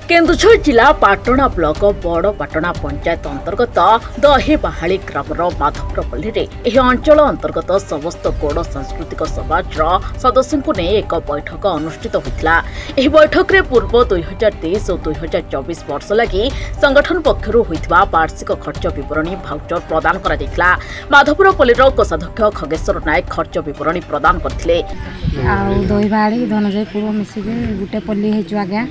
केन्दुझर जिला पाटणा ब्लॉक बड़पाटणा पंचायत अंतर्गत दहीबाहाली ग्रामर माधवपुरपल्ली में अंचल अंतर्गत समस्त गौड़ सांस्कृतिक समाज सदस्यों को नहीं एक बैठक अनुष्ठित होता। यह बैठक में पूर्व 2023 और 2024 वर्ष लगी संगठन पक्षर होता वार्षिक खर्च विवरणी भाउचर प्रदान कर माधवपुरपल्लीर कोषाध्यक्ष खगेश्वर नायक खर्च विवरणी प्रदान करते। दहीबाहाली धनजयपुर मिसिक गोटे पल्ली आज्ञा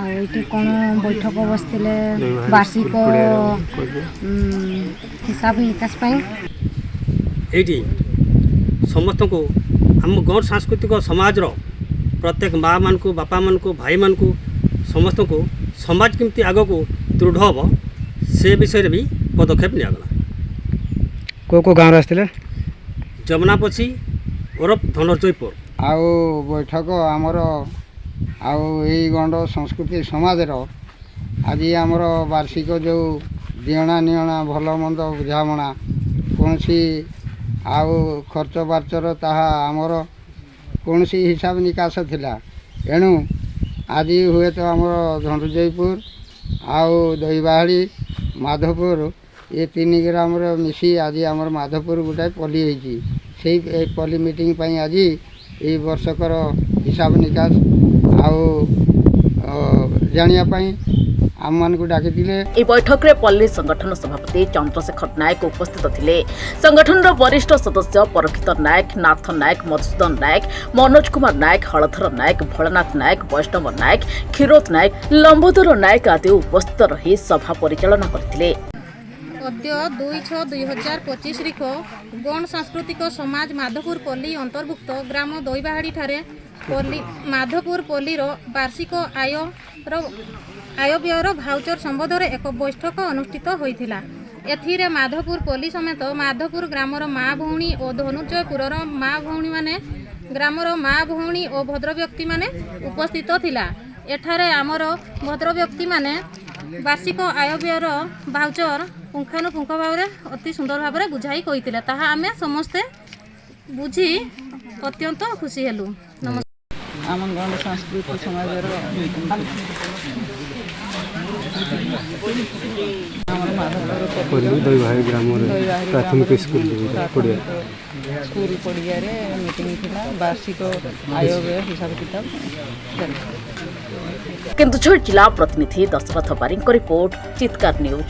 ये कौन बैठक बसते वार्षिक हिसाब निकास ये समस्त को आम गौर सांस्कृतिक समाज प्रत्येक माँ मान को बापा मान को भाई मान को समस्त को समाज केमती आग को दृढ़ हम से विषय भी पदक्षेप निगला। को गाँव आसते जमुनापछी ओरफ धनजयपुर आउ बैठक आमर आई गंड संस्कृति समाज आज आमर वार्षिक जो दिणा निणा भल मंद बुझामणा कौन आउ खर्च बार्चर ताहा आमर कौन हिसाब निकास थिला एणु आज हुए तो आमर धनजयपुर आउ दहीबाहाली माधवपुर ये तीन ग्राम मिसी आज आमर माधवपुर गोटाए पल्ली होती से पल्ली मीटिंग पाई आज ये वर्षकर हिसाब निकास जानापी आम मान को डाकी बैठक में पल्ली संगठन सभापति चंद्रशेखर नायक उपस्थित थे। संगठन वरिष्ठ सदस्य परीक्षित नायक, नाथ नायक, मधुसूदन नायक, मनोज कुमार नायक, हलधर नायक, भोलानाथ नायक, वैष्णव नायक, क्षीरोद नायक, लंबोदर नायक आदि उपस्थित रही सभा परिचालना करथिले। अद्य 2/6/2025 तारीख गौड़ सांस्कृतिक समाज माधवपुर पल्ली अंतर्भुक्त ग्राम दहीबाहाली ठारे माधवपुर पल्लीर वार्षिक आय व्ययर भाउचर संबंध में एक बैठक अनुष्ठित होता। एथिरे माधवपुर पल्ली समेत माधवपुर ग्रामर माँ भौणी और धनुजयपुर माँ भौणी माने ग्रामर माँ भौणी और भद्र व्यक्ति माने उपस्थित थिला। एठारे आमर भद्र व्यक्ति माने वार्षिक आय व्ययर भाउचर पुंखानुपुंख भाव में अति सुंदर भाव में बुझाई कही ताहा आमे समस्ते बुझी अत्यंत खुशी हेलु। आम गण सांस्कृतिक समाज दहीबाहाली ग्राम प्राथमिक स्कूल पड़िया मीटिंग थी वार्षिक आय व्यय हिसाब किताब। केन्दुझर जिला प्रतिनिधि दशरथ बारिक रिपोर्ट चित्कार न्यूज।